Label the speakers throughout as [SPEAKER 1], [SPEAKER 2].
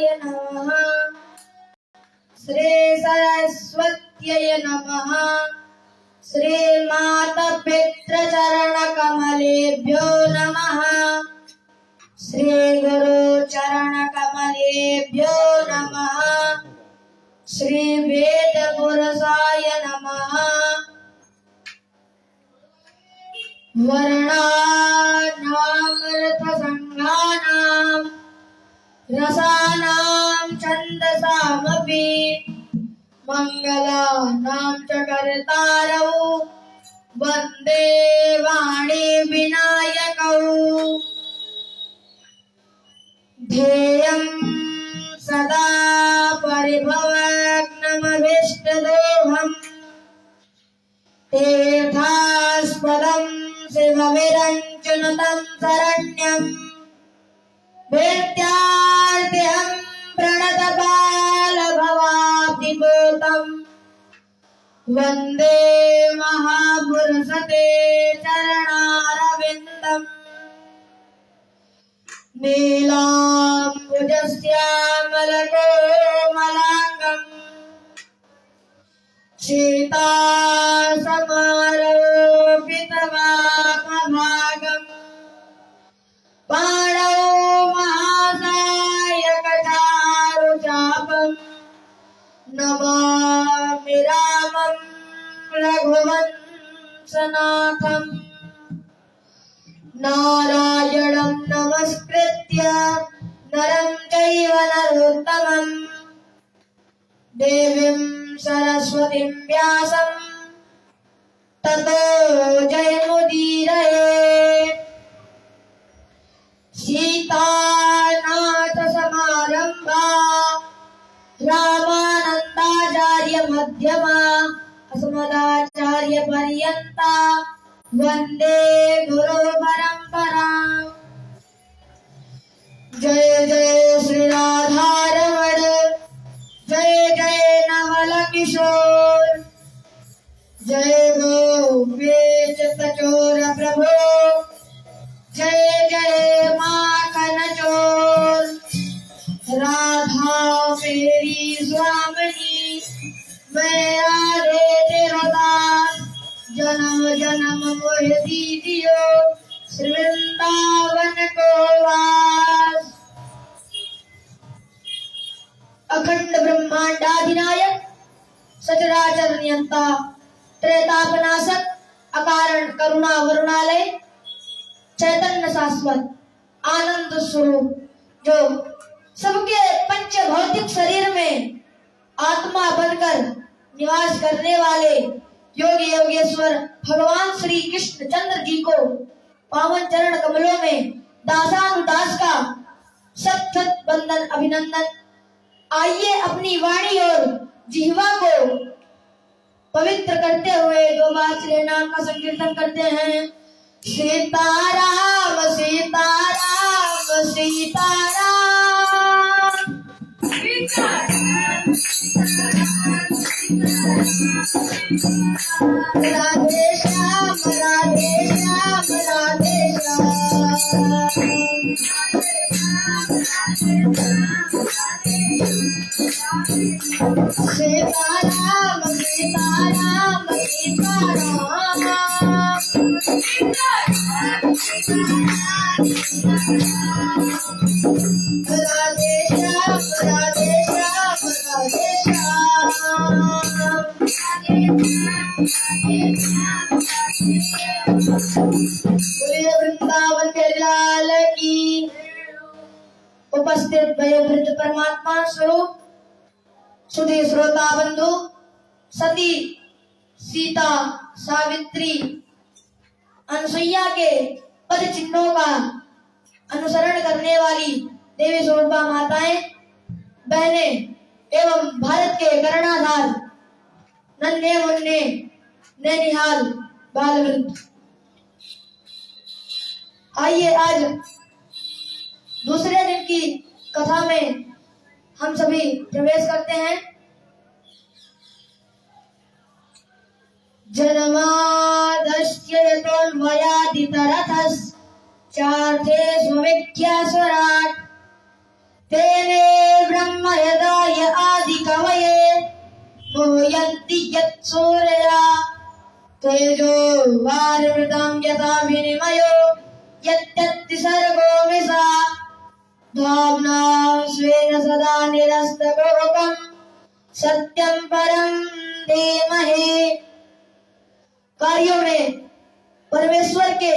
[SPEAKER 1] नमः। श्री सरस्वत्यै नमः। श्री मातापितृचरणकमलेभ्यो नमः। श्री गुरुचरणकमलेभ्यो नमः। श्री वेदपुरुषाय नमः। वर्णानामर्थसंज्ञानां रसानां छन्दसामपि मंगलानां च कर्तारौ वन्दे वाणी विनायकौ। ध्येयं सदा परिभवग्नमभीष्टदोहम् तीर्थास्पदं शिवविरञ्चनुतं शरण्यं विद्यार्थिहं प्रणतबालभवाब्धिभूतं वन्दे महापुरुषते चरणारविन्दम्। नीलाम्बुजश्यामलकोमलाङ्गम् सीतासमारोपितवामभागम् पाणौ महासायकचारुचापम् नमामि रामं रघुवंशनाथम्। नारायणं नमस्कृत्य नरं चैव नरोत्तमं देवीं सरस्वतीं व्यासं ततो जयमुदीरये। सीतानाथसमारम्भा रामानन्दाचार्य मध्यमा अस्मदाचार्यपर्यन्ता वन्दे गुरुपरम्परा। जय जय श्री राधारमण, जय जय नवल किशोर, जय गोपीचतचोर प्रभो, जय जय माखन चोर। राधा मेरी स्वामिनी, मैं राधे तेरा दास, जन्म जन्म मोह दीजियो श्री वृंदावन को वास। अखंड ब्रह्मांडाधिनायक सचराचर नियंता त्रैतापनाशक अकारण करुणा वरुणालय चैतन्य शाश्वत आनंद स्वरूप जो सबके पंच भौतिक शरीर में आत्मा बनकर निवास करने वाले योगी योगेश्वर भगवान श्री कृष्ण चंद्र जी को पावन चरण कमलों में दासानुदास का सत सत बंदन अभिनंदन। आइए अपनी वाणी और जिह्वा को पवित्र करते हुए दो बार श्री नाम का संकीर्तन करते हैं। सीताराम सीताराम सीताराम, राधे श्याम राधे श्याम राधे श्याम। सीताराम सीताराम सीताराम, राधे श्याम राधे श्याम राधे श्याम। बोलिए वृंदावन के लाल की। उपस्थित वयोवृद्ध परमात्मा स्वरूप सुधी श्रोता बंधु, सती सीता सावित्री अनसुईया के पद चिन्हों का अनुसरण करने वाली देवी स्वरूपा माताएं, बहनें एवं भारत के कर्णाधार नन्हे मुन्ने नैनिहाल बाल वृद्ध, आइए आज दूसरे दिन की कथा में हम सभी प्रवेश करते हैं। जन्मादस्य यतोऽन्वयादितरतश्चार्थे स्वविद्या स्वराट् तेने यद्दि यत्सूर्या तेजो वारिवृतं यथा विनिमयो यद्यत्ति सर्गो मिषा धाम्ना स्वेन सदा निरस्तकुहकं सत्यं परं धीमहि। कार्यों में परमेश्वर के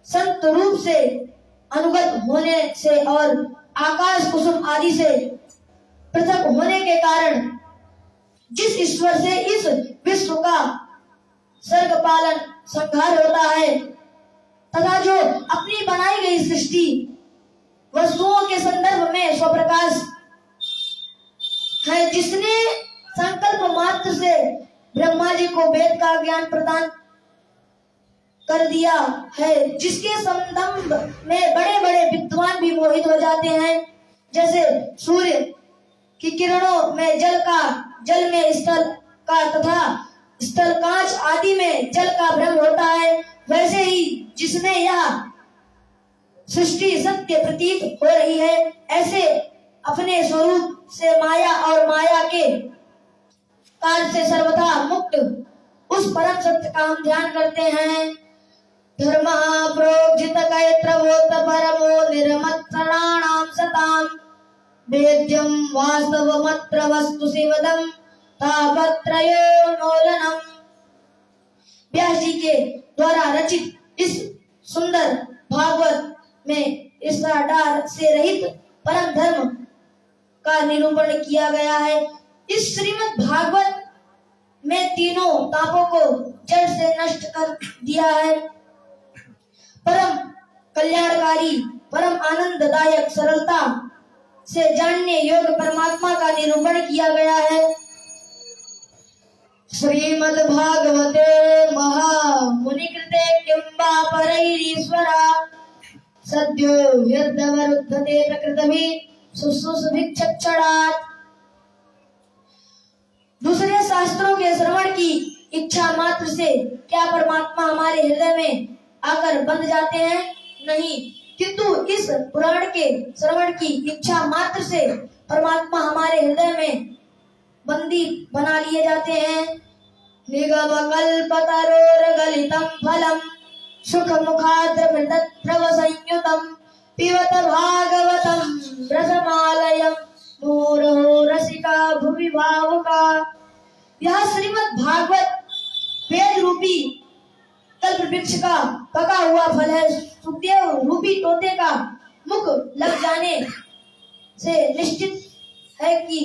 [SPEAKER 1] संत रूप से अनुगत होने से और आकाश कुसुम आदि से पृथक होने के कारण जिस ईश्वर से इस विश्व का सर्ग पालन संहार होता है तथा जो अपनी बनाई गई सृष्टि वस्तुओं के संदर्भ में स्वप्रकाश है, जिसने संकल्प मात्र से ब्रह्मा जी को वेद का ज्ञान प्रदान कर दिया है, जिसके संदर्भ में बड़े बड़े विद्वान भी मोहित हो जाते हैं। जैसे सूर्य की किरणों में जल में स्थल का तथा स्थल कांच आदि में जल का भ्रम होता है, वैसे ही जिसमें यह सृष्टि सत्य प्रतीत हो रही है, ऐसे अपने स्वरूप से माया और माया के कार्य से सर्वथा मुक्त उस परम सत्य का हम ध्यान करते हैं। धर्म प्रोजित कैत्रवोत परमो निर्मत्सराणां सतां वेद्यं वास्तवमत्र वस्तु शिवदं तापत्रयोन्मूलनम्। व्यास जी के द्वारा रचित इस सुंदर भागवत में इस डार से रहित परम धर्म का निरूपण किया गया है। इस श्रीमद् भागवत में तीनों तापों को जड़ से नष्ट कर दिया है। परम कल्याणकारी, परम आनंददायक, सरलता से जानने योग्य परमात्मा का निरूपण किया गया है। श्रीमद् भागवते महामुनिकृते किंबा परैरीश्वरा सद्यो ह्यर्धवरुद्धते प्रकृतभि सुसुभिक्षक्षणात्। दूसरे शास्त्रों के श्रवण की इच्छा मात्र से क्या परमात्मा हमारे हृदय में आकर बंध जाते हैं? नहीं, किंतु इस पुराण के श्रवण की इच्छा मात्र से परमात्मा हमारे हृदय में बंदी बना लिए जाते हैं। निगम कल्पतरोर्गलितं फलम सुख मुखाद्रवृतद्रव संयुतम पिबत भागवतम रसमालयम मुहुरहो रसिका भुवि भावुका। यह श्रीमद् भागवत वेद रूपी कल्प वृक्ष का पका हुआ फल है। सुखदेव रूपी तोते का मुख लग जाने से निश्चित है कि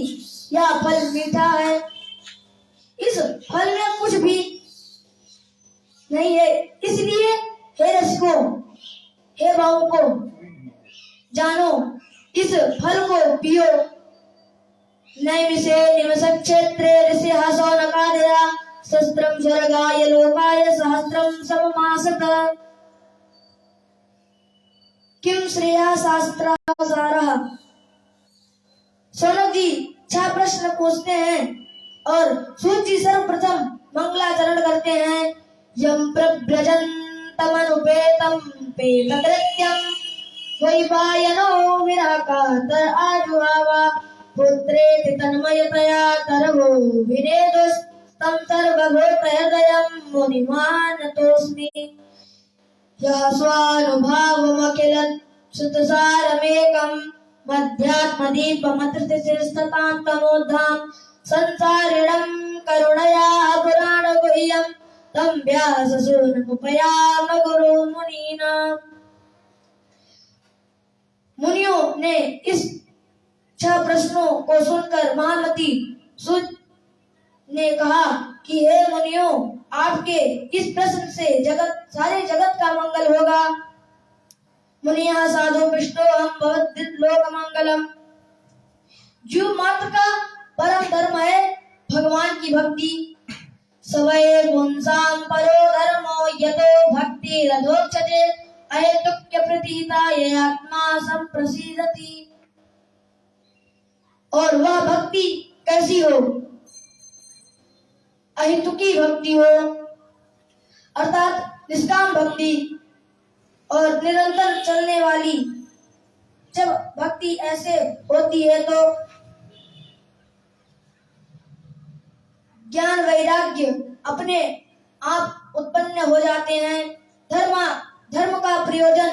[SPEAKER 1] यह फल मीठा है। इस फल में कुछ भी नहीं है, इसलिए हे रसिकों, हे भावुको, जानो, इस फल को पियो। नैमिषे निवसत् क्षेत्रे ऋषिः नकादया शस्त्रं स्वर्गाय लोकाय सहस्त्रं सममासत। किम श्रेया शास्त्रासारः। सौनक जी 6 प्रश्न पूछते हैं और सूत जी सर्वप्रथम मंगलाचरण करते हैं। यम प्रव्रजन्तमनुपेतं पेतकृत्यं द्वैपायनो विराकातर आजुहावा पुत्रेति तन्मयतया तरवो विनेदुस्तं सर्वभूतहृदयं मुनिमानतोऽस्मि। यः स्वानुभावमखिल सुतसारमेकं मध्यात्मदीपमत्रिशिस्ततां तमोद्धां संसारिणं करुणया पुराणगुह्यं तं व्याससूनुमुपयाम गुरु मुनीनां। मुनियों ने इस 6 प्रश्नों को सुनकर महामती सूत ने कहा कि हे मुनियों, आपके इस प्रश्न से सारे जगत का मंगल होगा। मुनिया साधु पृष्ठो हम भवद्दित लोक मंगलम। जीव मात्र का परम धर्म है भगवान की भक्ति। सवये पुंसाम परो धर्मो यतो भक्ति रथोच्यते अहेतुक्य प्रतीता ये आत्मा संप्रसीदति। और वह भक्ति कैसी हो? अहेतुकी भक्ति हो, अर्थात निष्काम भक्ति और निरंतर चलने वाली। जब भक्ति ऐसे होती है तो ज्ञान वैराग्य अपने आप उत्पन्न हो जाते हैं। धर्म का प्रयोजन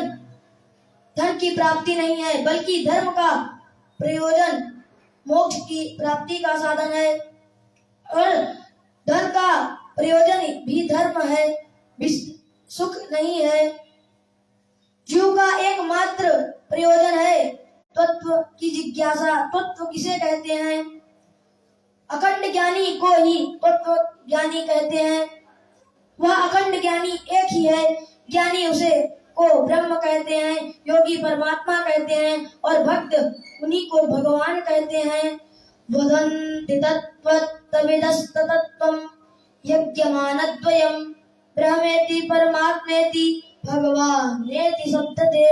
[SPEAKER 1] धन की प्राप्ति नहीं है, बल्कि धर्म का प्रयोजन मोक्ष की प्राप्ति का साधन है। और धन का प्रयोजन भी धर्म है, सुख नहीं है। जीव का एकमात्र प्रयोजन है तत्व की जिज्ञासा। तत्व किसे कहते हैं? अखंड ज्ञानी को ही तत्व ज्ञानी कहते हैं। वह अखंड ज्ञानी एक ही है। ज्ञानी उसे को ब्रह्म कहते हैं, योगी परमात्मा कहते हैं और भक्त उन्हीं को भगवान कहते हैं। वदन्ति तत्त्वविदस्तत्त्वं यज्ञमानद्वयं ब्रह्मेति परमात्मेति भगवानेति शब्दते।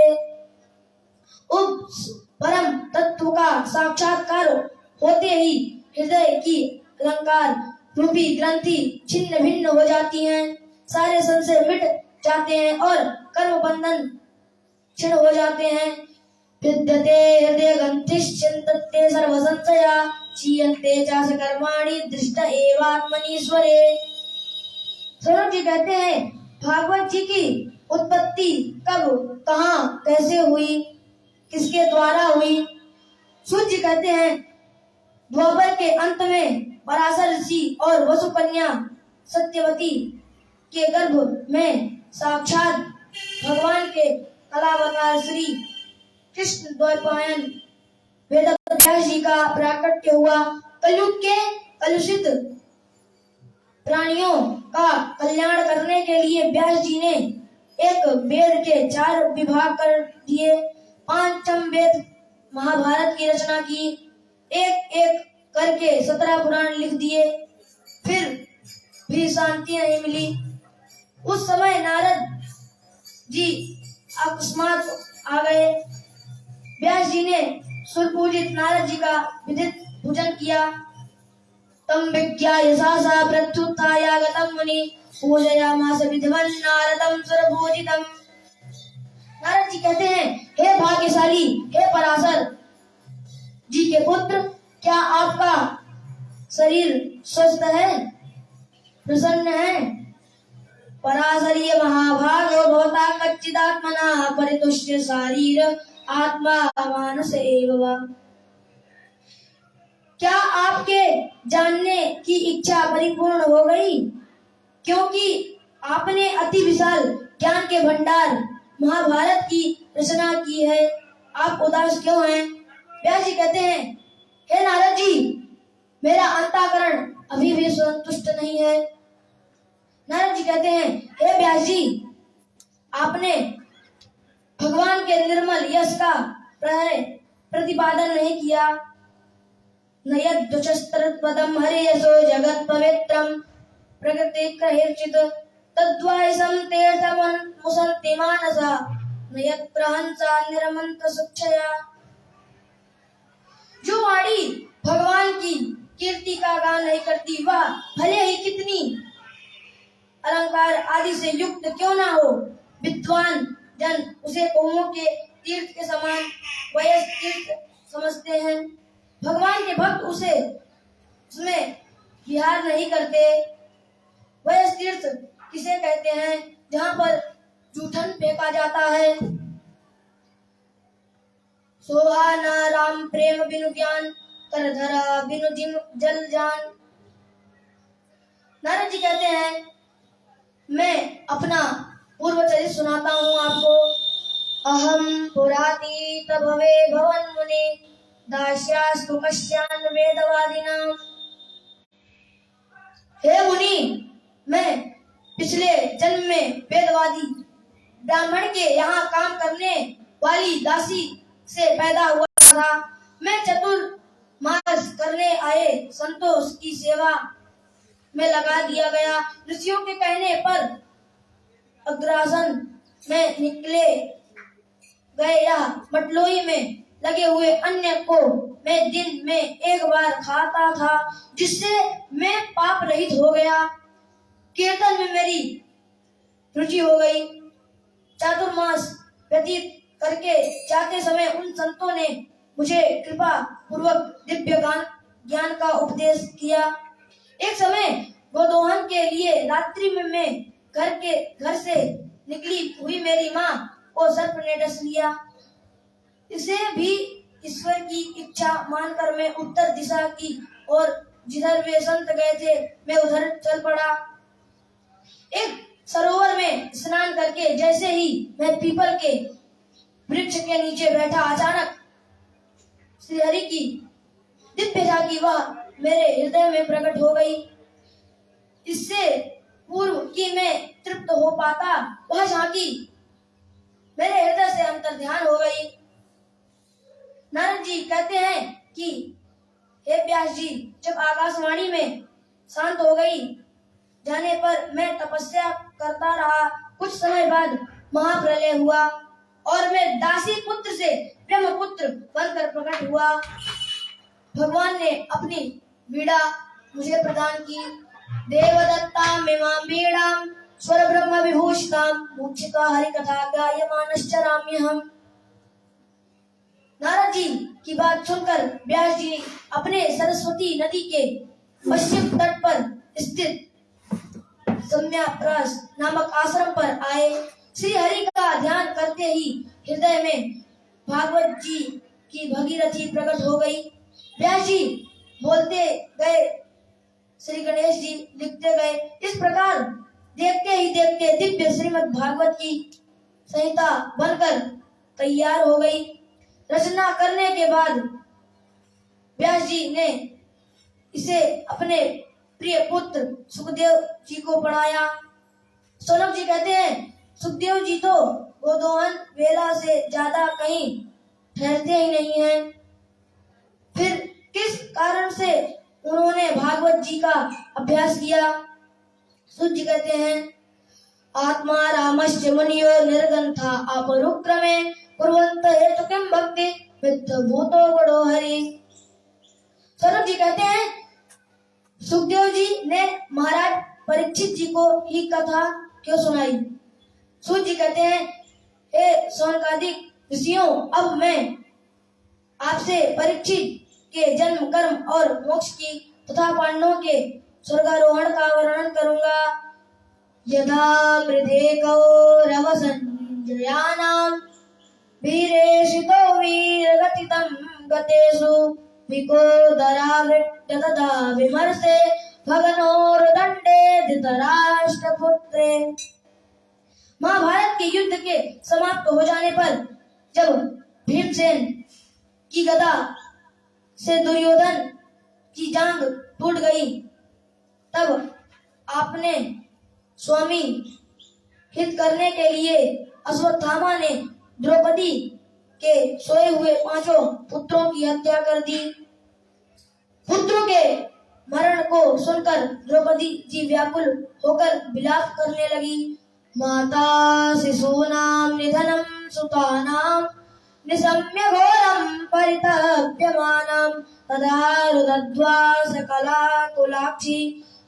[SPEAKER 1] उस परम तत्व का साक्षात्कार होते ही हृदय की अलंकार रूपी ग्रंथि छिन्न भिन्न हो जाती हैं, सारे संशय मिट जाते हैं और कर्म बंधन क्षीण हो जाते हैं। विद्यते हृदय ग्रंथिश्चिन्तते सर्व संशया क्षीयन्ते च कर्माणि दृष्ट एवात्मनीश्वरे। सरोज जी कहते हैं भागवत जी की उत्पत्ति कब, कहाँ, कैसे हुई, किसके द्वारा हुई? सूत जी कहते हैं द्वापर के अंत में पराशर ऋषि और वसुकन्या सत्यवती के गर्भ में साक्षात भगवान के कलावतार श्री कृष्ण द्वैपायन वेदव्यास जी का प्राकट्य हुआ। कलयुग के कलुषित प्राणियों का कल्याण करने के लिए व्यास जी ने एक वेद के 4 विभाग कर दिए। 5 वेद महाभारत की रचना की, एक एक करके 17 पुराण लिख दिए। फिर भी शांति नहीं मिली। उस समय नारद जी अकस्मात आ गए। व्यास जी ने सुरपूजित नारद जी का विधित पूजन किया। तम विज्ञाय सहसा प्रत्युत्थायागतं मुनि पूजयामास विधिवन् नारदं सुरपूजितम्। नारद जी कहते हैं हे भाग्यशाली, हे पराशर जी के पुत्र, क्या आपका शरीर स्वस्थ है, प्रसन्न है? पराशरीय महाभागो भवता कच्चिदात्मना परितुष्य शारीर आत्मा मानस एव वा। क्या आपके जानने की इच्छा परिपूर्ण हो गई? क्योंकि आपने अति विशाल ज्ञान के भंडार महाभारत की रचना की है, आप उदास क्यों हैं? व्यास जी कहते हैं हे नारद जी, मेरा अंतःकरण अभी भी संतुष्ट नहीं है। नारद जी कहते हैं हे व्यास जी, आपने भगवान के निर्मल यश का प्रतिपादन नहीं किया। नयद्वचस्तत्पदं हरेयसो जगत् पवित्रं प्रकृति कहिर्चित् तद्वायसं तीर्थमन् मुसन्ति मानसा नयत् प्रहंसा निरमन्त सुक्षया। जो वाणी भगवान की कीर्ति का गान नहीं करती, वह भले ही कितनी अलंकार आदि से युक्त क्यों ना हो, विद्वान जन उसे कौमों के तीर्थ के समान वयस तीर्थ समझते हैं। भगवान के भक्त उसमें विहार नहीं करते। वयस तीर्थ किसे कहते हैं? जहाँ पर जूठन फेंका जाता है। सोहा न राम प्रेम बिनु ज्ञान कर धरा बिनु जिम जल जान। नारद जी कहते हैं मैं अपना पूर्व चरित्र सुनाता हूँ आपको। अहम पुरातीत भवे भवन मुनि दास्यास्तु कश्यान वेदवादिनां। हे मुनि, मैं पिछले जन्म में वेदवादी ब्राह्मण के यहाँ काम करने वाली दासी से पैदा हुआ था। मैं चतुर्मास करने आए संतोष की सेवा में लगा दिया गया। ऋषियों के कहने पर अग्रासन में निकले गए या मटलोई में लगे हुए अन्न को मैं दिन में एक बार खाता था, जिससे मैं पाप रहित हो गया। कीर्तन में मेरी रुचि हो गई। चातुर्मास व्यतीत करके जाते समय उन संतों ने मुझे कृपा पूर्वक दिव्य ज्ञान का उपदेश किया। एक समय गोदोहन के लिए रात्रि में मैं घर से निकली हुई मेरी माँ को सर्प ने डस लिया। इसे भी ईश्वर की इच्छा मानकर मैं उत्तर दिशा की और जिधर वे संत गए थे मैं उधर चल पड़ा। एक सरोवर में स्नान करके जैसे ही मैं पीपल के वृक्ष के नीचे बैठा, अचानक श्री हरि की दिव्य झांकी वह मेरे हृदय में प्रकट हो गई। इससे पूर्व कि मैं तृप्त हो पाता, वह झांकी मेरे हृदय से अंतर्ध्यान हो गई। नारद जी कहते हैं कि हे व्यास जी, जब आकाशवाणी में शांत हो गई जाने पर मैं तपस्या करता रहा। कुछ समय बाद महाप्रलय हुआ और मैं दासी पुत्र से ब्रह्मपुत्र बनकर प्रकट हुआ। भगवान ने अपनी वीणा मुझे प्रदान की। देवदत्तां इमां वीणां स्वर ब्रह्म विभूषितां मूर्छिता हरि कथा गायमानश्चराम्यहम्। नारद जी की बात सुनकर व्यास जी अपने सरस्वती नदी के पश्चिम तट पर स्थित सम्याप्रास नामक आश्रम पर आए। श्री हरि का ध्यान करते ही हृदय में भागवत जी की भगीरथी प्रकट हो गई। व्यास जी बोलते गए, श्री गणेश जी लिखते गए। इस प्रकार देखते ही देखते दिव्य श्रीमद् भागवत की संहिता बनकर तैयार हो गई। रचना करने के बाद व्यास जी ने इसे अपने प्रिय पुत्र सुखदेव जी को पढ़ाया। सौनक जी कहते हैं, सुखदेव जी तो गोदोहन वेला से ज्यादा कहीं ठहरते ही नहीं हैं। फिर किस कारण से उन्होंने भागवत जी का अभ्यास किया? सूत जी कहते हैं, आत्मा रामश्च मुनियो निर्गंथा अपरुक्रमे कुर्वन्त हेतु किं भक्ति मिथ्यभूतो गणो हरि। सौनक जी कहते हैं, सुखदेव जी ने महाराज परीक्षित जी को ही कथा क्यों सुनाई? सूत जी कहते हैं, हे सौनकादिक ऋषियों, अब मैं आपसे परीक्षित के जन्म, कर्म और मोक्ष की तथा पांडवों के स्वर्गारोहण का वर्णन करूंगा। यदा मृधे कौरव संजयानां वीरेषितो वीरगतितं गतेषु विकोदरावृट्ट तदा विमर्शे भगनोर्दण्डे धृतराष्ट्रपुत्रे। महाभारत के युद्ध के समाप्त हो जाने पर जब भीमसेन की गदा से दुर्योधन की जांग टूट गई, तब आपने स्वामी हित करने के लिए अश्वत्थामा ने द्रौपदी के सोए हुए 5 पुत्रों की हत्या कर दी। पुत्रों के मरण को सुनकर द्रौपदी जी व्याकुल होकर विलाप करने लगी। माता शिशूनां निधनं सुतानां निशम्य घोरं परितप्यमानं तदा रुदध्वा सकला कुलाक्षी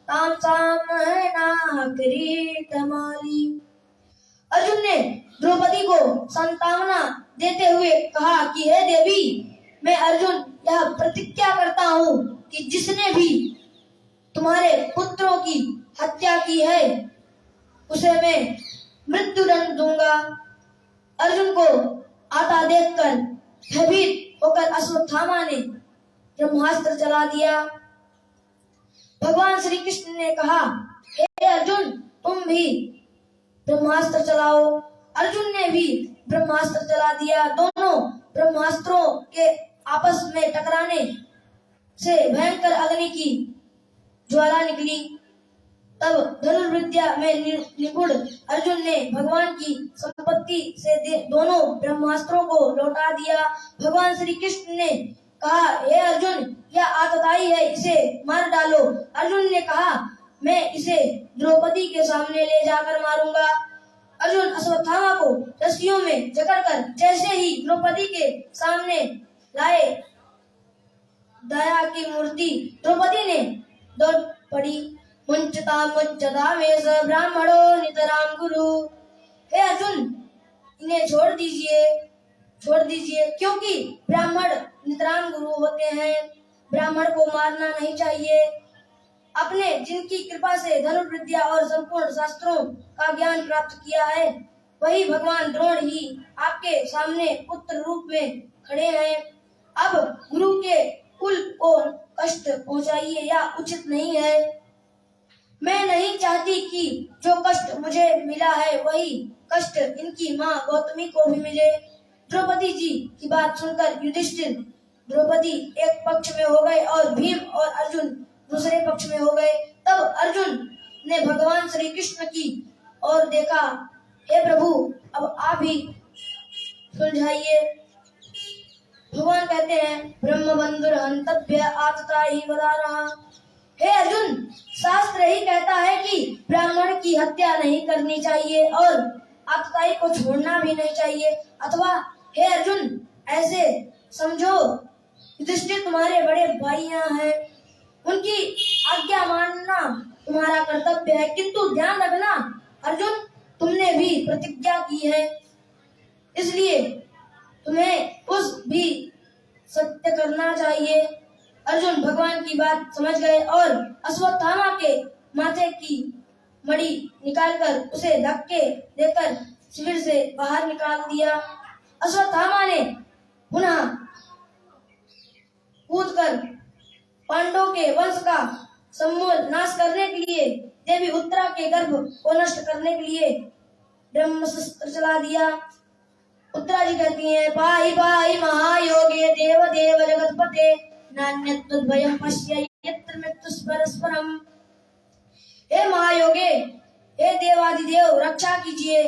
[SPEAKER 1] तां साम्ना किरीटमाली। अर्जुन ने द्रौपदी को सांत्वना देते हुए कहा कि हे देवी, मैं अर्जुन यह प्रतिज्ञा करता हूँ कि जिसने भी तुम्हारे पुत्रों की हत्या की है उसे मैं मृत्युदंड दूंगा। अर्जुन को आता देखकर भयभीत होकर अश्वत्थामा ने ब्रह्मास्त्र चला दिया। भगवान श्री कृष्ण ने कहा, हे अर्जुन, तुम भी ब्रह्मास्त्र चलाओ। अर्जुन ने भी ब्रह्मास्त्र चला दिया। दोनों ब्रह्मास्त्रों के आपस में टकराने से भयंकर अग्नि की ज्वाला निकली। तब धनुर्विद्या में निपुण अर्जुन ने भगवान की संपत्ति से दोनों ब्रह्मास्त्रों को लौटा दिया। भगवान श्री कृष्ण ने कहा, हे अर्जुन, यह आतताई है, इसे मार डालो। अर्जुन ने कहा, मैं इसे द्रौपदी के सामने ले जाकर मारूंगा। अर्जुन अश्वत्थामा को रस्सियों में जकड़कर जैसे ही द्रौपदी के सामने लाए, दया की मूर्ति द्रौपदी ने दौड़ पड़ी। मुंचता वेश ब्राह्मणो नितराम गुरु। हे अर्जुन, इन्हें छोड़ दीजिए, क्योंकि ब्राह्मण नितराम गुरु होते हैं। ब्राह्मण को मारना नहीं चाहिए। आपने जिनकी कृपा से धनुर्विद्या और संपूर्ण शास्त्रों का ज्ञान प्राप्त किया है, वही भगवान द्रोण ही आपके सामने पुत्र रूप में खड़े हैं। अब गुरु के कुल को कष्ट पहुंचाइए या उचित नहीं है। मैं नहीं चाहती कि जो कष्ट मुझे मिला है वही कष्ट इनकी माँ गौतमी को भी मिले। द्रौपदी जी की बात सुनकर युधिष्ठिर द्रौपदी एक पक्ष में हो गए और भीम और अर्जुन दूसरे पक्ष में हो गए। तब अर्जुन ने भगवान श्री कृष्ण की ओर देखा, हे प्रभु, अब आप ही सुलझाइए। भगवान कहते हैं, ब्रह्म बंधुर हंतव्य आतता ही बता रहा। हे अर्जुन, शास्त्र ही कहता है कि ब्राह्मण की हत्या नहीं करनी चाहिए और आतताई को छोड़ना भी नहीं चाहिए। अथवा हे अर्जुन, ऐसे समझो युधिष्ठिर तुम्हारे बड़े भाई यहाँ हैं, उनकी आज्ञा मानना तुम्हारा कर्तव्य है। किंतु ध्यान रखना अर्जुन, तुमने भी प्रतिज्ञा की है, इसलिए तुम्हें उस भी सत्य करना चाहिए। अर्जुन भगवान की बात समझ गए और अश्वत्थामा के माथे की मणि निकालकर उसे धक्के देकर शिविर से बाहर निकाल दिया। अश्वत्थामा ने पुनः कूदकर पांडवों के वंश का समूल नाश करने के लिए, देवी उत्तरा के गर्भ को नष्ट करने के लिए ब्रह्मशस्त्र चला दिया। उत्तरा जी कहती हैं, पाहि पाहि महायोगे देव देव जगतपते नान्यत् तद्भयं पश्य यत्र मृत्युः परस्परम्। हे महायोगे, हे देवादिदेव, रक्षा कीजिए।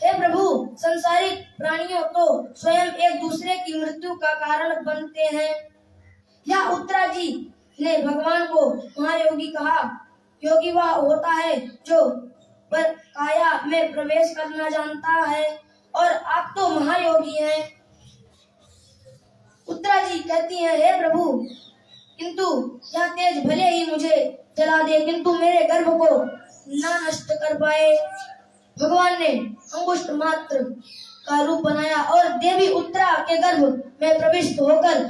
[SPEAKER 1] हे प्रभु, संसारिक प्राणियों तो स्वयं एक दूसरे की मृत्यु का कारण बनते हैं। या उत्तरा जी ने भगवान को महायोगी कहा। योगी वह होता है जो पर काया में प्रवेश करना जानता है, और आप तो महायोगी हैं। उत्तरा जी कहती हैं, हे प्रभु, किंतु यह तेज भले ही मुझे जला दे, किंतु मेरे गर्भ को न नष्ट कर पाए। भगवान ने अंगुष्ठ मात्र का रूप बनाया और देवी उत्तरा के गर्भ में प्रविष्ट होकर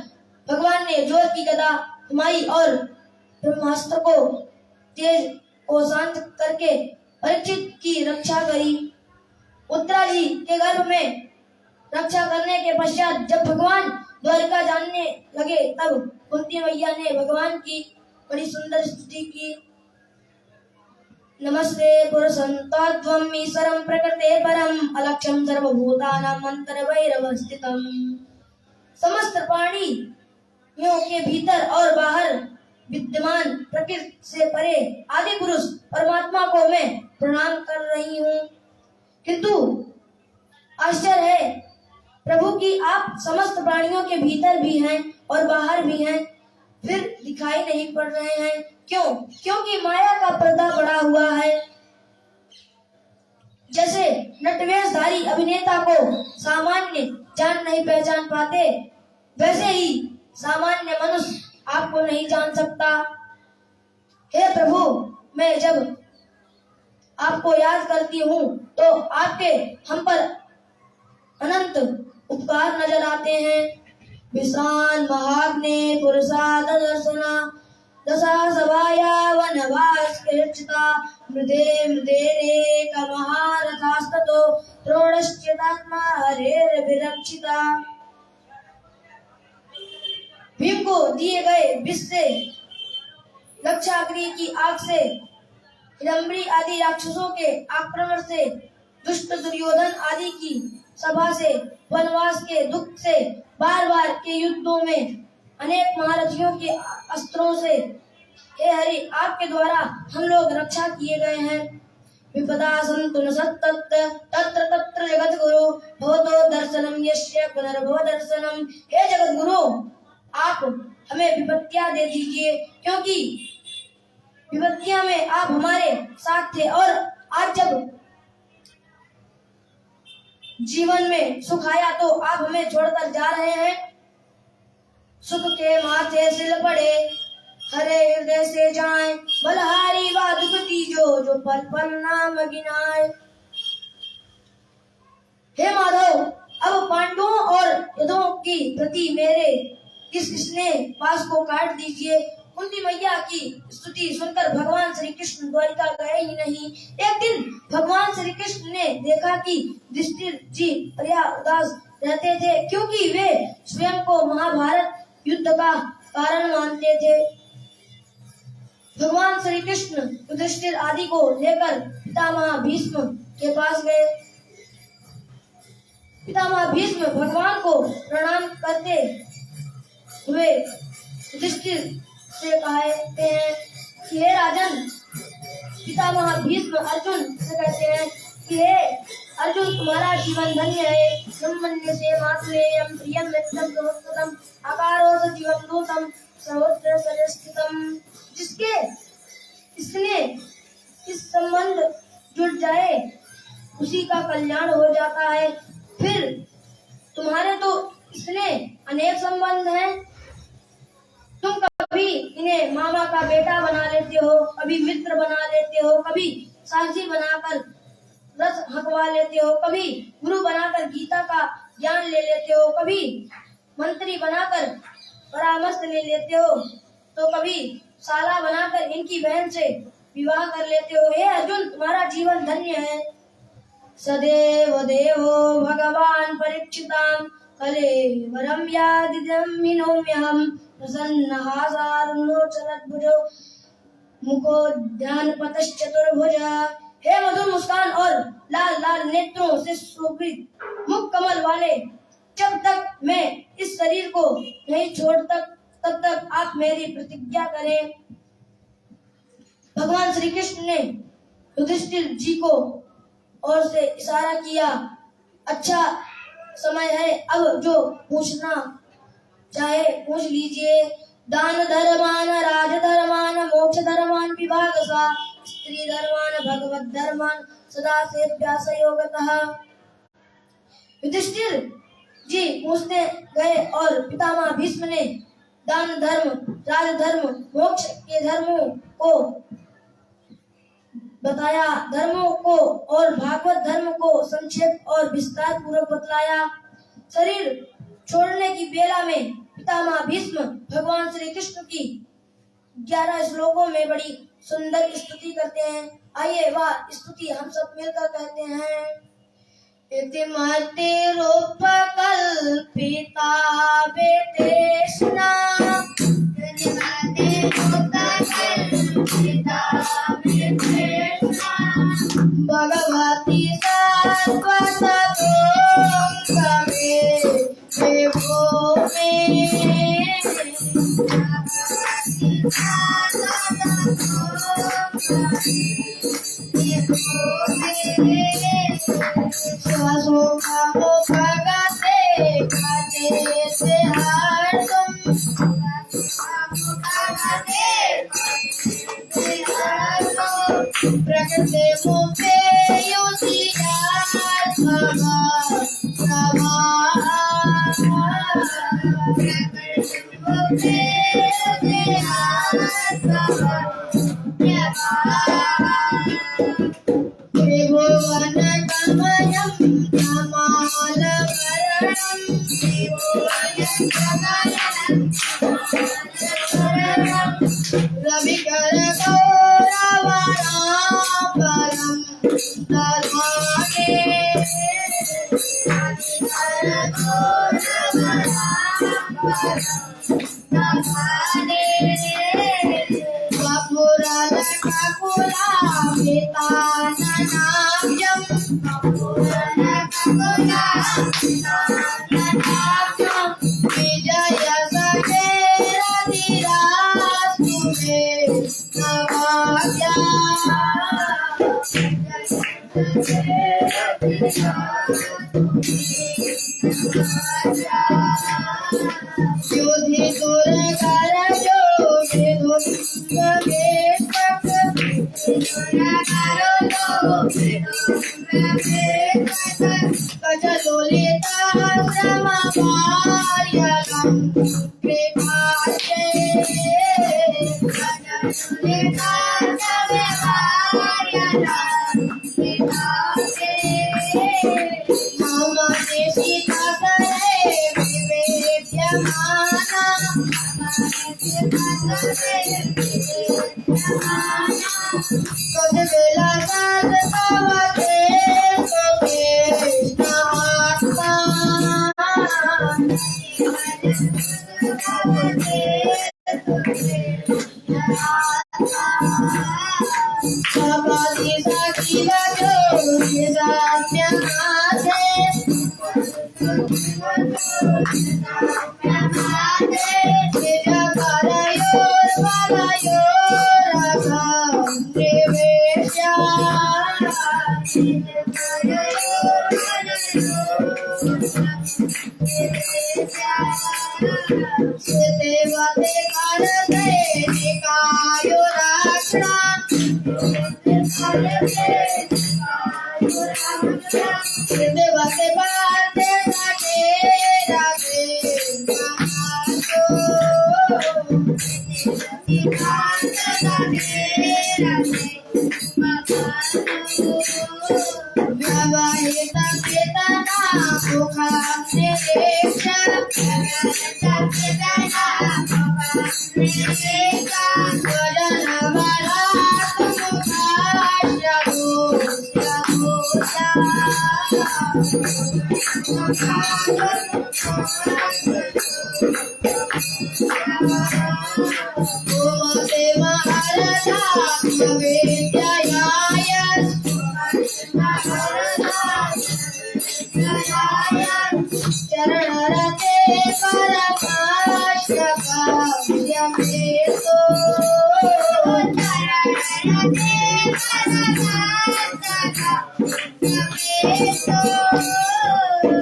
[SPEAKER 1] भगवान ने जोर की गदा घुमाई और ब्रह्मास्त्र को तेज को शांत करके परीक्षित की रक्षा करी। उत्तरा जी के गर्भ में रक्षा करने के पश्चात जब भगवान द्वारिका जाने लगे, तब कुंती मैया ने भगवान की बड़ी सुंदर स्तुति की। नमस्ते पुरुषं ईश्वरं प्रकृते परम अलक्ष्यं सर्वभूतानां अंतर्बहिर्वस्थितम्। समस्त प्राणियों के भीतर और बाहर विद्यमान प्रकृति से परे आदि पुरुष परमात्मा को मैं प्रणाम कर रही हूँ। किंतु आश्चर्य है प्रभु कि आप समस्त प्राणियों के भीतर भी हैं और बाहर भी हैं, फिर दिखाई नहीं पड़ रहे हैं। क्यों? क्योंकि माया का पर्दा पड़ा हुआ है। जैसे नटवेशधारी अभिनेता को सामान्य जान नहीं पहचान पाते, वैसे ही सामान्य मनुष्य आपको नहीं जान सकता। हे प्रभु, मैं जब आपको याद करती हूँ तो आपके हम पर अनंत उपकार नजर आते हैं। विश्रान महाग्ने पुरुषा दर्शना दशा सभाया वनवास कृच्छता मृदे मृदे रे कमहारथास्ततो द्रोणश्चेतात्मा हरेर विरक्षिता। भीम को दिए गए विष से, लक्षाग्नि की आग से, हिडम्बी आदि राक्षसों के आक्रमण से, दुष्ट दुर्योधन आदि की सभा से, वनवास के दुख से, बार बार के युद्धों में अनेक महारथियों के अस्त्रों से, हे हरि, आपके द्वारा हम लोग रक्षा किए गए हैं। विपदा सन्तु न सत्तत्र तत्र तत्र जगद्गुरु भवतो दर्शनम यस्य पुनर्भव दर्शनम। हे जगद्गुरु, आप हमें विपत्तियां दे दीजिए, क्योंकि विपत्तियां में आप हमारे साथ थे, और आज जब जीवन में सुख आया तो आप हमें छोड़कर जा रहे हैं। सुख के माथे सिल पड़े, हरे हृदय से जाए, बलहारी व दुखती जो पल पल नाम गिनाए। हे माधव, अब पांडवों और युद्धों की प्रति मेरे इस स्नेह पास को काट दीजिए। कुंती मैया की स्तुति सुनकर भगवान श्री कृष्ण द्वारिका गए ही नहीं। एक दिन भगवान श्री कृष्ण ने देखा कि युधिष्ठिर जी प्रायः उदास रहते थे, क्योंकि वे स्वयं को महाभारत युद्ध का कारण मानते थे। भगवान श्री कृष्ण युधिष्ठिर आदि को लेकर पितामह भीष्म के पास गए। पितामह भीष्म भगवान को प्रणाम करते हुए युधिष्ठिर से कहते हैं कि हे राजन। पितामह भीष्म अर्जुन से कहते हैं कि हे अर्जुन, तुम्हारा जीवन धन्य है। ब्रह्मण्य से मातुलेयं प्रियं नित्यं प्रवर्ततं आकारो स जीवं दूतं समुद्र सजस्थितम्। जिसके इसने इस संबंध जुड़ जाए उसी का कल्याण हो जाता है। फिर तुम्हारे तो इसने अनेक संबंध हैं। तुम कभी इन्हें मामा का बेटा बना लेते हो, कभी मित्र बना लेते हो, कभी साथी बनाकर रथ हकवा लेते हो, कभी गुरु बनाकर गीता का ज्ञान ले लेते हो, कभी मंत्री बनाकर परामर्श ले लेते हो, तो कभी साला बनाकर इनकी बहन से विवाह कर लेते हो। हे अर्जुन, तुम्हारा जीवन धन्य है। सदैव देवो भगवान परीक्षितां कलेवरं यादिदं विनोम्यहं प्रसन्नहासारुणोचनद्भुजो मुखोद्यानपतश्चतुर्भुज। हे मधुर मुस्कान और लाल लाल नेत्रों से शोभित मुख कमल वाले, जब तक मैं इस शरीर को नहीं छोड़ता तब तक आप मेरी प्रतिज्ञा करें। भगवान श्री कृष्ण ने युधिष्ठिर जी को और से इशारा किया। अच्छा समय है, अब जो पूछना चाहे पूछ लीजिए। दान धर्मान राज धर्मान मोक्ष धर्मान विभागसा स्त्री धर्मान भगवत धर्मान सदा सेव्यास योगतः। युधिष्ठिर जी पूछते गए और पितामह भीष्म ने दान धर्म, राज धर्म, मोक्ष के धर्मों को बताया, धर्मों को और भागवत धर्म को संक्षेप और विस्तार पूर्वक बतलाया। शरीर छोड़ने की बेला में पितामह भीष्म भगवान श्री कृष्ण की 11 श्लोकों में बड़ी सुंदर स्तुति करते हैं। आइए वह स्तुति हम सब मिलकर कहते हैं। इति मति रूपकल्पिता वेदेशना भगवती प्रकृति मुखे त्रिभुवन कमयं कमालवरणं रविकर गौरवराम्बरं दधाने विजय योधि दुर्गर जोगे कजलोलिता समभार्यलं कृपाचे मम देशिता करे विवेद्यमाना वेला साध सावते कृष्ण आत्मा समाधि साखी बजो साम्य आधे तेजा करायोर वालायोर राघव देवेशा देवते करते निकायो राक्षणा देवते बाते सके रागे व्यवहित केतना मुखाग्नि रेक्षा वदन वरात मुखास्य भूषभूषा ओम देव हरधा विद्याय चरण रते परमाश्रकाव्यमेतो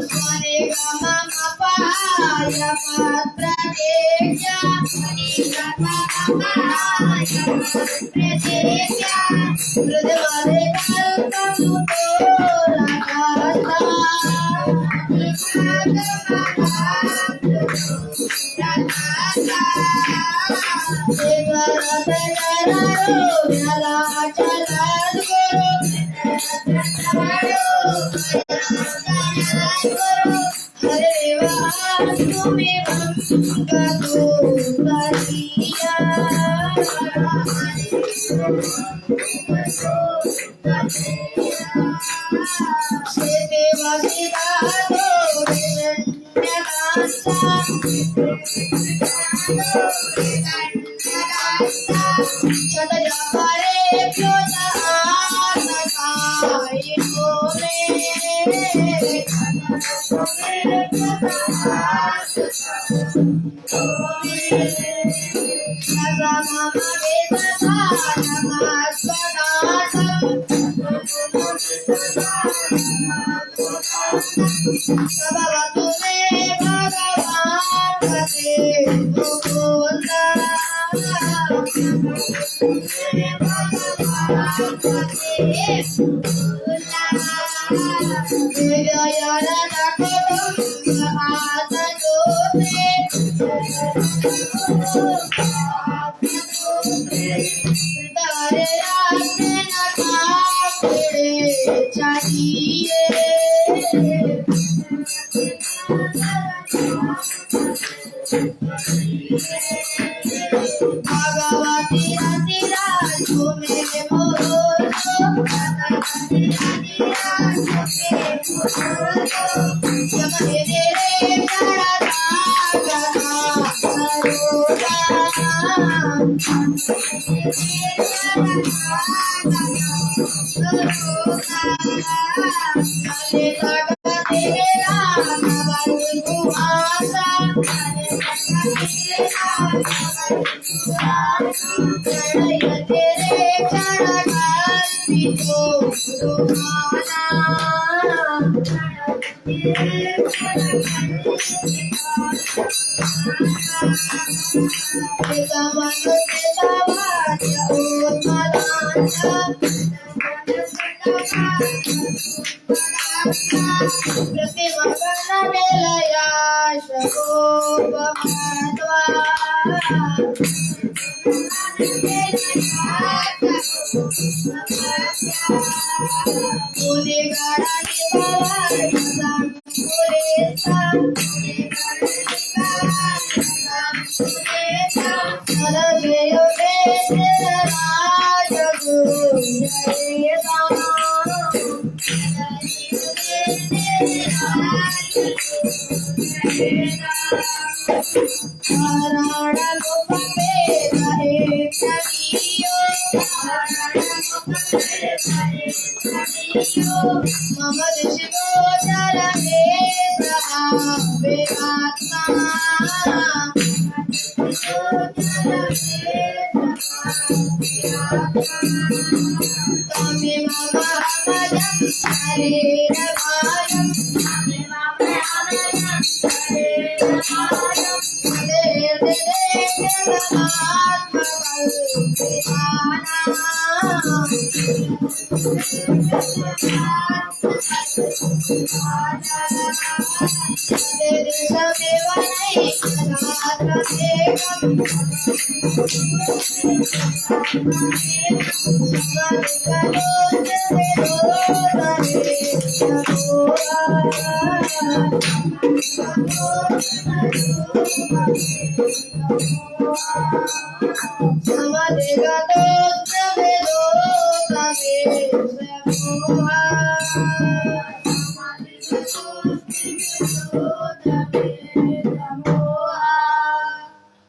[SPEAKER 1] स्वरे गममपाय हृदय कल्पसुतो राधा भयो राज जय राम मम शिवोचर हे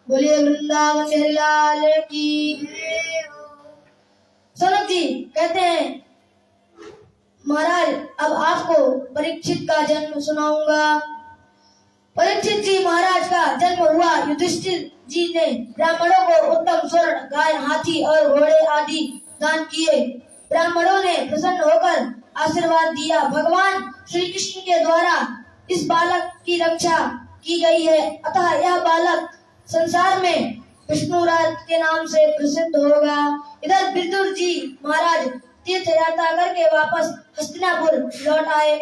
[SPEAKER 1] बोलिए वृंदावन बिहारी लाल की। सनत जी कहते हैं महाराज अब आपको परीक्षित का जन्म सुनाऊंगा। परीक्षित जी महाराज का जन्म हुआ। युधिष्ठिर जी ने ब्राह्मणों को उत्तम स्वर्ण, गाय, हाथी और घोड़े आदि दान किए। ब्राह्मणों ने प्रसन्न होकर आशीर्वाद दिया। भगवान श्री कृष्ण के द्वारा इस बालक की रक्षा की गई है, अतः यह बालक संसार में विष्णुराज के नाम से प्रसिद्ध होगा। इधर विदुर जी महाराज तीर्थ यात्रा करके वापस हस्तिनापुर लौट आए।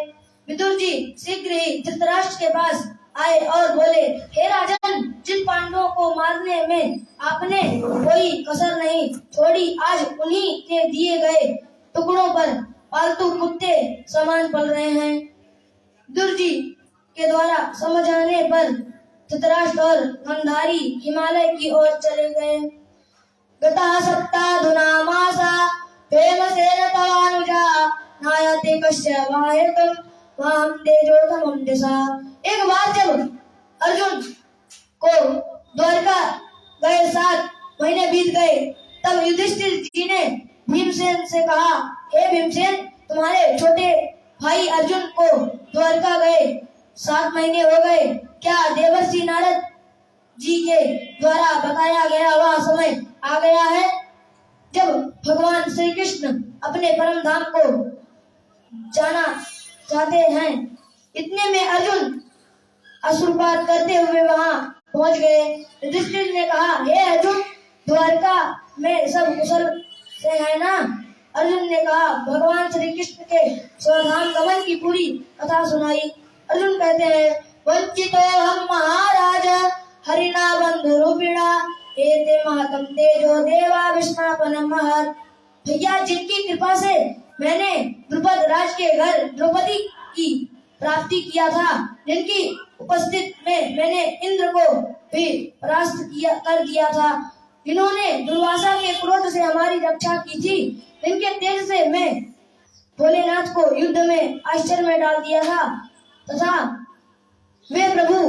[SPEAKER 1] विदुर जी शीघ्र ही धृतराष्ट्र के पास आए और बोले, हे राजन, जिन पांडवों को मारने में आपने कोई कसर नहीं छोड़ी, आज उन्हीं के दिए गए टुकड़ों पर पालतू कुत्ते समान पल रहे हैं। विदुर जी के द्वारा समझ आने पर धृतराष्ट्र और गांधारी हिमालय की ओर चले गए। गता सप्ताधुना मासा भीमसेन तवानुजा नायते कस्य वाहेतुम वाम तेजोतमं दिशा। एक बार जब अर्जुन को द्वारका गए 7 महीने बीत गए, तब युधिष्ठिर जी ने भीमसेन से कहा, हे भीमसेन, तुम्हारे छोटे भाई अर्जुन को द्वारका गए 7 महीने हो गए, क्या देवर्षि नारद जी के द्वारा बताया गया वह समय आ गया है जब भगवान श्री कृष्ण अपने परम धाम को जाना चाहते हैं? इतने में अर्जुन अश्रुपात करते हुए वहां पहुंच गए। युधिष्ठिर ने कहा, हे अर्जुन, द्वारका में सब कुशल से है ना? अर्जुन ने कहा, भगवान श्री कृष्ण के स्वधाम गमन की पूरी कथा सुनाई। अर्जुन कहते हैं, वंचितो हम महाराज हरिणा बंधु रूपिणा एते महतम तेजो देवा विष्णापनम महत्। भैया, जिनकी कृपा से मैंने द्रुपद राज के घर द्रौपदी की प्राप्ति किया था, जिनकी उपस्थित में मैंने इंद्र को भी परास्त कर दिया था, जिन्होंने दुर्वासा के क्रोध से हमारी रक्षा की थी, जिनके तेज से मैं भोलेनाथ को युद्ध में आश्चर्य में डाल दिया था, तथा वे प्रभु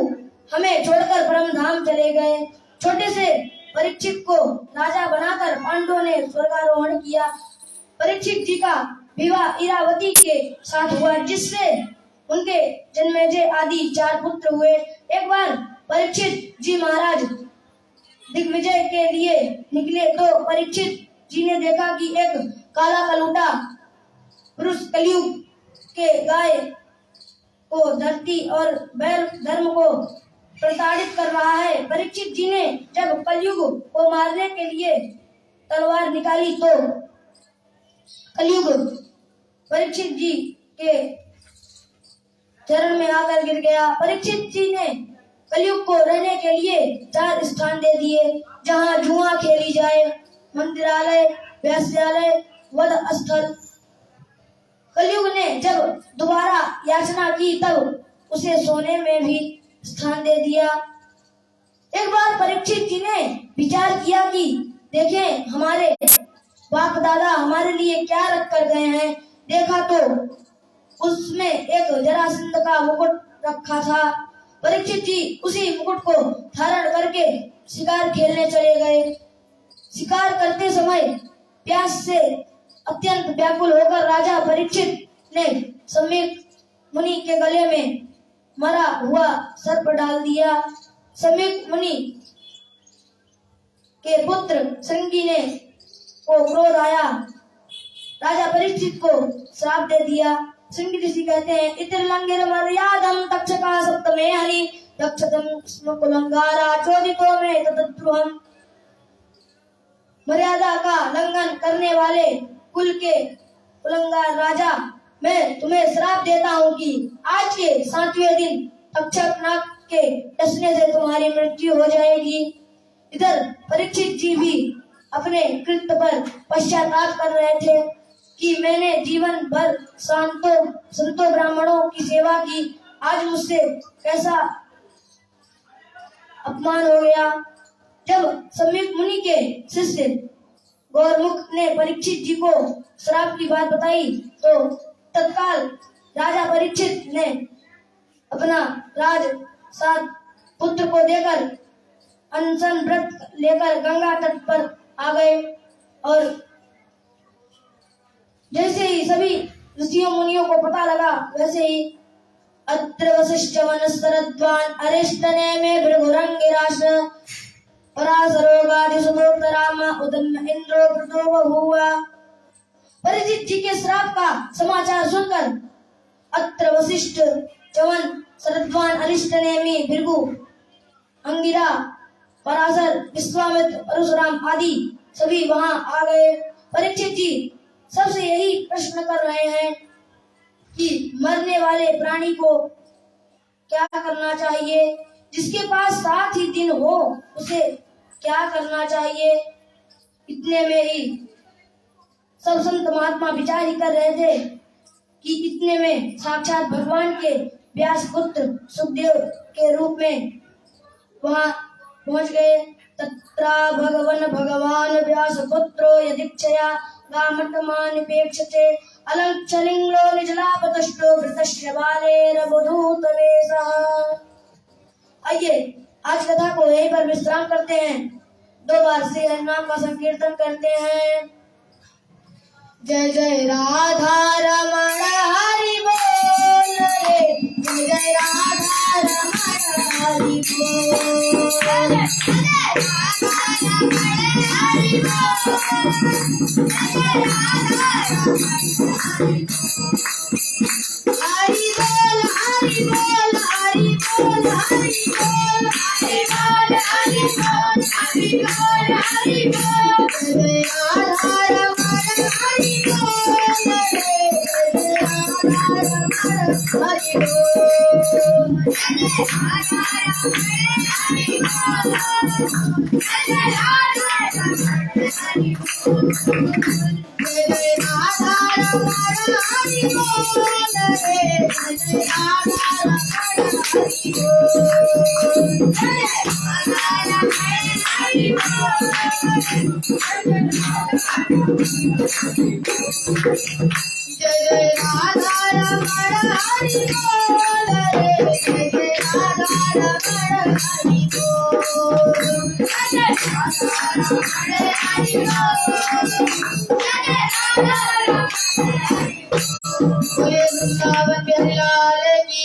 [SPEAKER 1] हमें छोड़कर परम धाम चले गए। छोटे से परीक्षित को राजा बनाकर पांडवों ने स्वर्गारोहण किया। परीक्षित जी का विवाह इरावती के साथ हुआ, जिससे उनके जन्मेजय आदि 4 पुत्र हुए। एक बार परीक्षित जी महाराज दिग्विजय के लिए निकले तो परीक्षित जी ने देखा कि एक काला कलूटा पुरुष कलयुग के गाय को धरती और बैल धर्म को प्रताड़ित कर रहा है। परीक्षित जी ने जब कलयुग को मारने के लिए तलवार निकाली तो कलयुग परीक्षित जी के चरण में आकर गिर गया। परीक्षित जी ने कलयुग को रहने के लिए 4 स्थान दे दिए, जहाँ जुआ खेली जाए, मंदिरालय, वैश्यालय, वध स्थल। कलयुग ने जब दोबारा याचना की तब उसे सोने में भी स्थान दे दिया। एक बार परीक्षित जी ने विचार किया कि देखें हमारे बाप दादा हमारे लिए क्या रख कर गए हैं। देखा तो उसमें एक जरासंध का मुकुट रखा था। परीक्षित जी उसी मुकुट को धारण करके शिकार खेलने चले गए। शिकार करते समय प्यास से अत्यंत व्याकुल होकर राजा परीक्षित ने सम्यक मुनि के गले में मरा हुआ सर्प डाल दिया। सम्यक मुनि के पुत्र श्रृंगी ने को क्रोध आया, राजा परीक्षित को श्राप दे दिया। श्रृंगी ऋषि कहते हैं इतर लंगिर मर्यादम तक्षका सप्तमे हरि दक्षतम स्म कुलंगारा चोदितो में ततद्रुहम। मर्यादा का लंघन करने वाले कुल के कुलंगार राजा, मैं तुम्हें श्राप देता हूँ कि आज के 7वें दिन तक्षक नाग के डसने से तुम्हारी मृत्यु हो जाएगी। इधर परीक्षित जी भी अपने कृत्य पर पश्चाताप कर रहे थे कि मैंने जीवन भर संतों ब्राह्मणों की सेवा की, आज मुझसे कैसा अपमान हो गया। जब सम्यक मुनि के शिष्य गौरमुख ने परीक्षित जी को श्राप की बात बताई तो तत्काल राजा परीक्षित ने अपना राज साथ पुत्र को देकर अनशन व्रत लेकर गंगा तट पर आ गए। और जैसे ही सभी ऋषियों मुनियों को पता लगा वैसे ही अत्र वसिष्ठ वनस्परद्वान अरिष्टने में भृगुरंगिराश परासरोगादिसुदोत्तराम उदन्न इंद्रो कृतो बभूव। परीक्षित जी के श्राप का समाचार सुनकर अत्र वसिष्ठ चवन शरद्वान अरिष्टनेमि भृगु अंगिरा पराशर विश्वामित्र परशुराम आदि सभी वहां आ गए। परीक्षित जी सबसे यही प्रश्न कर रहे हैं कि मरने वाले प्राणी को क्या करना चाहिए, जिसके पास 7 ही दिन हो उसे क्या करना चाहिए। इतने में ही सब संत महात्मा विचार ही कर रहे थे कि इतने में साक्षात भगवान के व्यास पुत्र सुखदेव के रूप में वहां पहुंच गए। तत्रा भगवान व्यास पुत्रो यदीक्षया गामटमानिपेक्षते अलंचलिंगो निजलापतष्टो वृतस्य बालेरवधूतवेशः। आइए आज कथा को यहीं पर विश्राम करते हैं। 2 बार श्री हरिनाम का संकीर्तन करते हैं। जय जय राधा रमण हरि बोल रे, जय जय राधा रमण हरि बोल, जय राधा रमण हरि बोल, जय राधा रमण हरि बोल, हरि बोल, हरि बोल, हरि बोल, हरि बोल, हरि बोल, हरि बोल, हरि बोल, जय राधा रमण हरि बोल रे, जय राधा रमण हरि बोल, जय राधा रमण हरि बोल, जय राधा रमण हरि बोल, जय राधा रमण हरि बोल रे, जय राधा रमण हरि बोल, जय राधा रमण हरि बोल, जय जय राधा रमण हरि बोल रे, जय जय राधा रमण हरि बोल, जय राधा रमण हरि बोल, जय राधा रमण हरि बोल। बोले वृंदावन बिहारी लाल की।